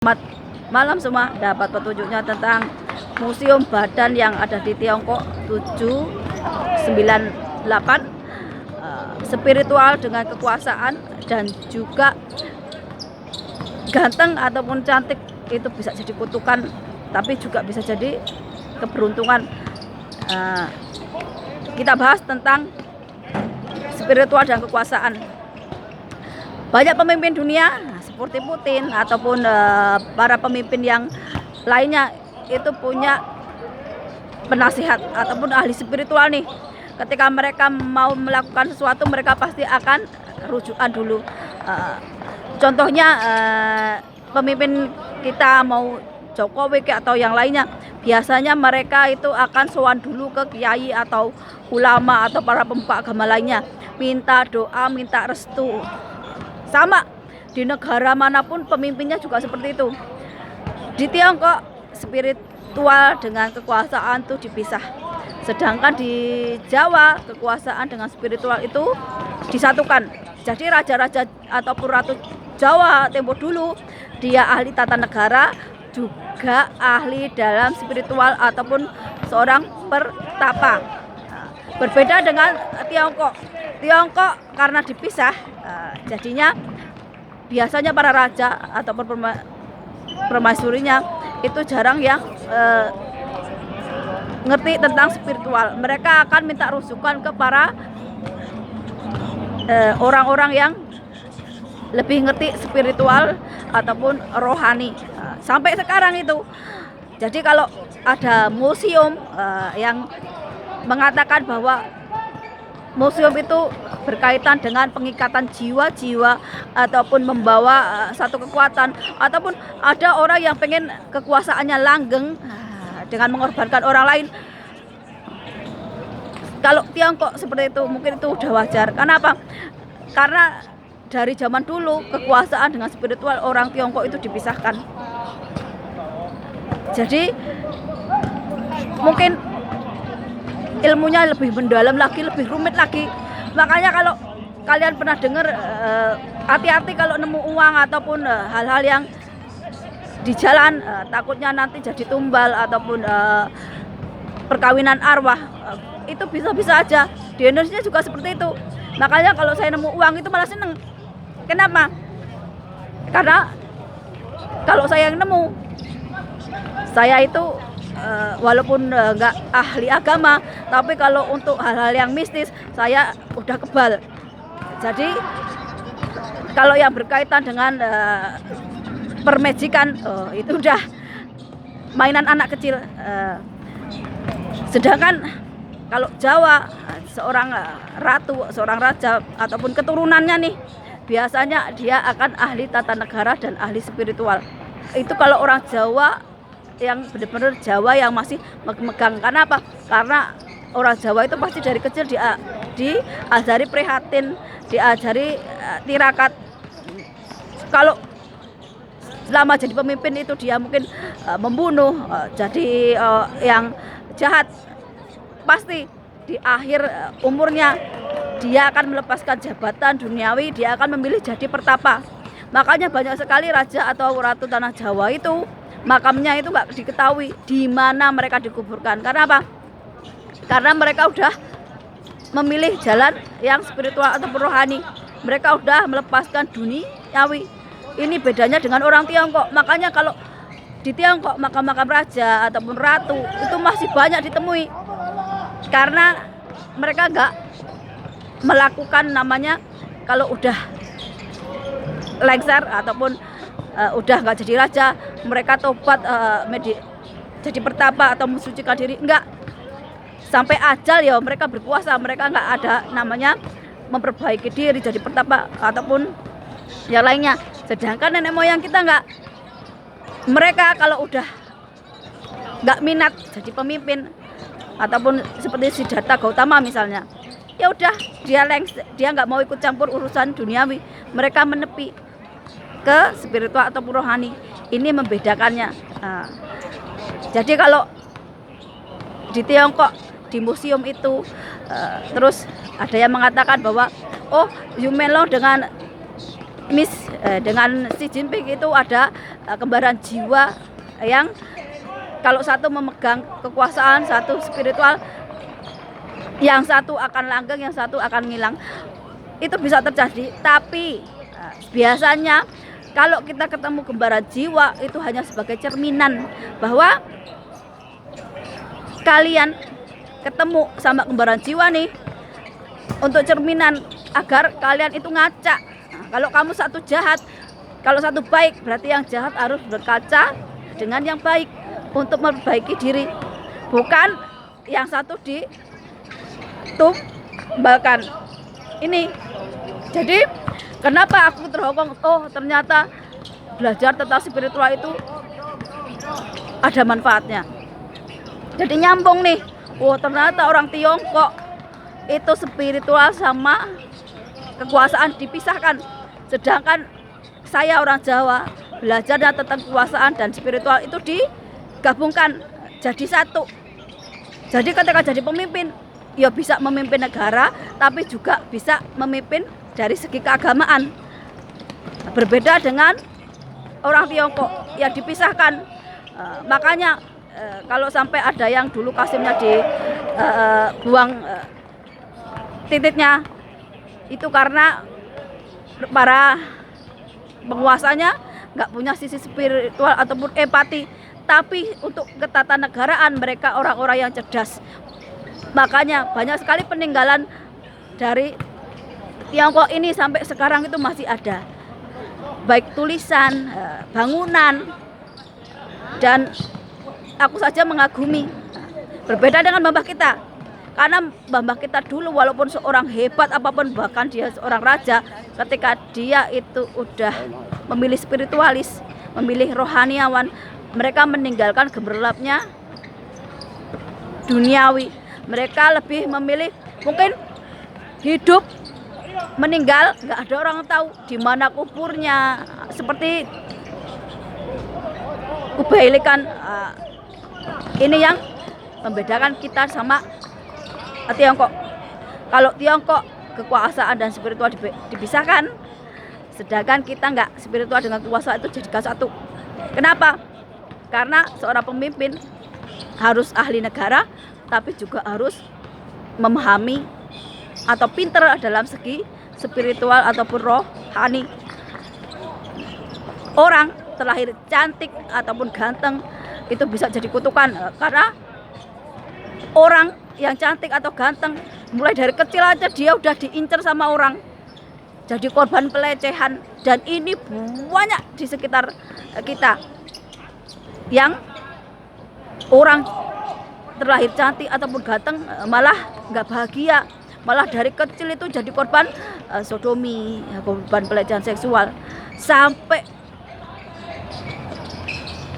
Selamat malam semua, dapat petunjuknya tentang Museum Badan yang ada di Tiongkok 798, spiritual dengan kekuasaan dan juga ganteng ataupun cantik itu bisa jadi kutukan, tapi juga bisa jadi keberuntungan. Kita bahas tentang spiritual dan kekuasaan. Banyak pemimpin dunia seperti Putin ataupun para pemimpin yang lainnya itu punya penasihat ataupun ahli spiritual nih. Ketika mereka mau melakukan sesuatu, mereka pasti akan rujukan dulu. Contohnya pemimpin kita mau Jokowi atau yang lainnya, biasanya mereka itu akan sowan dulu ke kiai atau ulama atau para pemuka agama lainnya, minta doa, minta restu. Sama di negara manapun pemimpinnya juga seperti itu. Di Tiongkok spiritual dengan kekuasaan itu dipisah. Sedangkan di Jawa kekuasaan dengan spiritual itu disatukan. Jadi raja-raja ataupun ratu Jawa tempo dulu dia ahli tata negara, juga ahli dalam spiritual ataupun seorang pertapa. Berbeda dengan Tiongkok. Tiongkok karena dipisah, jadinya biasanya para raja ataupun permaisurinya itu jarang yang ngerti tentang spiritual. Mereka akan minta rujukan ke para orang-orang yang lebih ngerti spiritual ataupun rohani. Sampai sekarang itu. Jadi kalau ada museum yang mengatakan bahwa museum itu berkaitan dengan pengikatan jiwa-jiwa ataupun membawa satu kekuatan, ataupun ada orang yang pengen kekuasaannya langgeng dengan mengorbankan orang lain. Kalau Tiongkok seperti itu mungkin itu udah wajar. Kenapa? Karena dari zaman dulu kekuasaan dengan spiritual orang Tiongkok itu dipisahkan. Jadi mungkin ilmunya lebih mendalam lagi, lebih rumit lagi. Makanya kalau kalian pernah dengar, hati-hati kalau nemu uang ataupun hal-hal yang di jalan, takutnya nanti jadi tumbal ataupun perkawinan arwah. Itu bisa-bisa aja. Di Indonesia juga seperti itu. Makanya kalau saya nemu uang itu malah seneng. Kenapa? Karena kalau saya yang nemu, saya itu walaupun nggak ahli agama, tapi kalau untuk hal-hal yang mistis saya udah kebal. Jadi kalau yang berkaitan dengan permajikan, itu udah mainan anak kecil. Sedangkan kalau Jawa, seorang ratu, seorang raja ataupun keturunannya nih, biasanya dia akan ahli tata negara dan ahli spiritual. Itu kalau orang Jawa yang benar-benar Jawa yang masih megang. Karena apa? Karena orang Jawa itu pasti dari kecil diajari prihatin, diajari tirakat. Kalau selama jadi pemimpin itu dia mungkin membunuh, jadi yang jahat. Pasti di akhir umurnya dia akan melepaskan jabatan duniawi, dia akan memilih jadi pertapa. Makanya banyak sekali raja atau ratu tanah Jawa itu makamnya itu nggak diketahui di mana mereka dikuburkan. Karena apa? Karena mereka udah memilih jalan yang spiritual atau rohani. Mereka udah melepaskan duniawi. Ini bedanya dengan orang Tiongkok. Makanya kalau di Tiongkok makam-makam raja ataupun ratu itu masih banyak ditemui. Karena mereka nggak melakukan namanya, kalau udah lengser ataupun udah nggak jadi raja, mereka tobat jadi pertapa atau mensucikan diri. Enggak, sampai ajal ya mereka berpuasa. Mereka nggak ada namanya memperbaiki diri jadi pertapa ataupun yang lainnya. Sedangkan nenek moyang kita enggak. Mereka kalau udah nggak minat jadi pemimpin ataupun seperti Siddhartha Gautama misalnya, ya udah dia nggak mau ikut campur urusan duniawi. Mereka menepi ke spiritual atau rohani. Ini membedakannya. Jadi kalau di Tiongkok di museum itu terus ada yang mengatakan bahwa Yumenlo dengan dengan Xi Jinping itu ada kembaran jiwa yang kalau satu memegang kekuasaan, satu spiritual, yang satu akan langgeng, yang satu akan ngilang. Itu bisa terjadi, tapi biasanya kalau kita ketemu kembaran jiwa itu hanya sebagai cerminan bahwa kalian ketemu sama kembaran jiwa nih untuk cerminan agar kalian itu ngaca. Kalau kamu satu jahat, kalau satu baik, berarti yang jahat harus berkaca dengan yang baik untuk memperbaiki diri, bukan yang satu ditumbalkan. Ini jadi kenapa aku terhokong, oh ternyata belajar tentang spiritual itu ada manfaatnya. Jadi nyambung nih, oh ternyata orang Tiongkok itu spiritual sama kekuasaan dipisahkan, sedangkan saya orang Jawa belajarnya tentang kekuasaan dan spiritual itu digabungkan jadi satu. Jadi ketika jadi pemimpin, ya bisa memimpin negara, tapi juga bisa memimpin dari segi keagamaan. Berbeda dengan orang Tiongkok yang dipisahkan. Makanya kalau sampai ada yang dulu Kasimnya dibuang titiknya, itu karena para penguasanya nggak punya sisi spiritual ataupun empati, tapi untuk ketatanegaraan mereka orang-orang yang cerdas. Makanya banyak sekali peninggalan dari Tiongkok ini sampai sekarang itu masih ada, baik tulisan, bangunan, dan aku saja mengagumi. Berbeda dengan mbah kita, karena mbah kita dulu walaupun seorang hebat apapun, bahkan dia seorang raja, ketika dia itu udah memilih spiritualis, memilih rohaniawan, mereka meninggalkan gemerlapnya duniawi. Mereka lebih memilih mungkin hidup, meninggal nggak ada orang tahu di mana kuburnya. Seperti kubailikan, ini yang membedakan kita sama Tiongkok. Kalau Tiongkok kekuasaan dan spiritual dipisahkan, sedangkan kita nggak, spiritual dengan kekuasaan itu jadikan satu. Kenapa? Karena seorang pemimpin harus ahli negara, tapi juga harus memahami atau pinter dalam segi spiritual ataupun rohani. Orang terlahir cantik ataupun ganteng itu bisa jadi kutukan, karena orang yang cantik atau ganteng mulai dari kecil aja dia udah diincar sama orang, jadi korban pelecehan. Dan ini banyak di sekitar kita yang orang terlahir cantik ataupun ganteng malah nggak bahagia, malah dari kecil itu jadi korban sodomi, korban pelecehan seksual sampai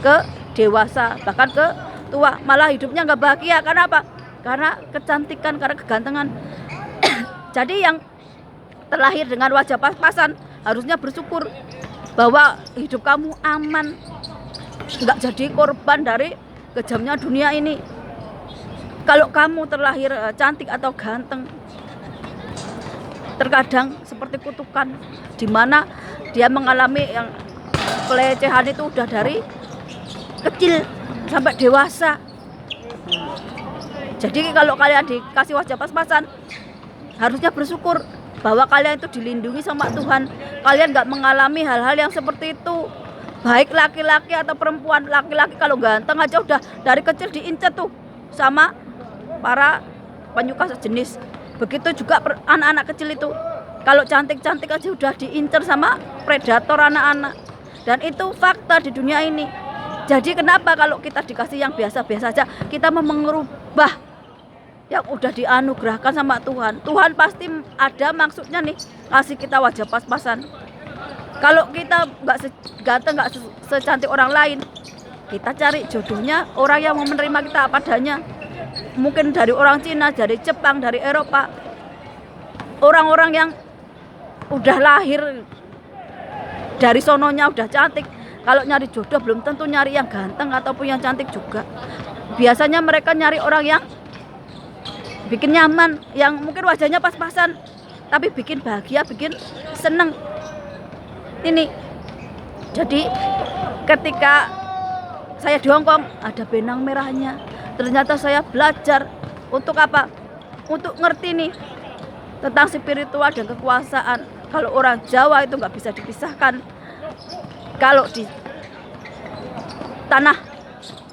ke dewasa, bahkan ke tua, malah hidupnya nggak bahagia. Karena apa? Karena kecantikan, karena kegantengan. Jadi yang terlahir dengan wajah pas-pasan harusnya bersyukur bahwa hidup kamu aman, nggak jadi korban dari kejamnya dunia ini. Kalau kamu terlahir cantik atau ganteng, terkadang seperti kutukan, di mana dia mengalami yang pelecehan itu udah dari kecil sampai dewasa. Jadi kalau kalian dikasih wajah pas-pasan, harusnya bersyukur bahwa kalian itu dilindungi sama Tuhan. Kalian nggak mengalami hal-hal yang seperti itu, baik laki-laki atau perempuan. Laki-laki kalau ganteng aja udah dari kecil diincar tuh sama para penyuka sejenis. Begitu juga anak-anak kecil itu, kalau cantik-cantik aja udah diincar sama predator anak-anak. Dan itu fakta di dunia ini. Jadi kenapa kalau kita dikasih yang biasa-biasa saja, kita mau mengubah yang udah dianugerahkan sama Tuhan. Tuhan pasti ada maksudnya nih, kasih kita wajah pas-pasan. Kalau kita nggak ganteng, nggak secantik orang lain, kita cari jodohnya orang yang mau menerima kita apa adanya. Mungkin dari orang Cina, dari Jepang, dari Eropa, orang-orang yang udah lahir dari sononya udah cantik. Kalau nyari jodoh belum tentu nyari yang ganteng ataupun yang cantik juga. Biasanya mereka nyari orang yang bikin nyaman, yang mungkin wajahnya pas-pasan tapi bikin bahagia, bikin seneng. ini. Jadi ketika saya di Hong Kong ada benang merahnya. Ternyata saya belajar untuk apa? Untuk ngerti nih tentang spiritual dan kekuasaan. Kalau orang Jawa itu nggak bisa dipisahkan. Kalau di tanah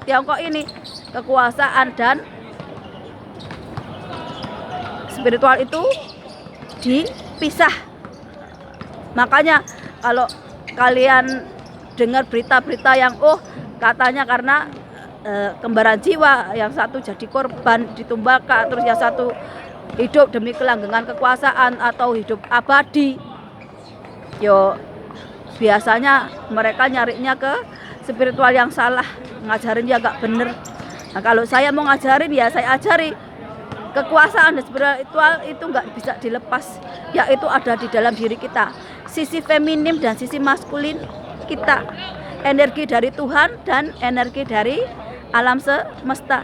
Tiongkok ini kekuasaan dan spiritual itu dipisah. Makanya kalau kalian dengar berita-berita yang katanya karena kembaran jiwa, yang satu jadi korban ditumbalkan, terus yang satu hidup demi kelanggengan kekuasaan atau hidup abadi, yo biasanya mereka nyarinya ke spiritual yang salah, ngajarin ya gak bener. Nah kalau saya mau ngajarin ya saya ajari kekuasaan dan spiritual itu nggak bisa dilepas, yaitu ada di dalam diri kita, sisi feminim dan sisi maskulin kita, energi dari Tuhan dan energi dari alam semesta.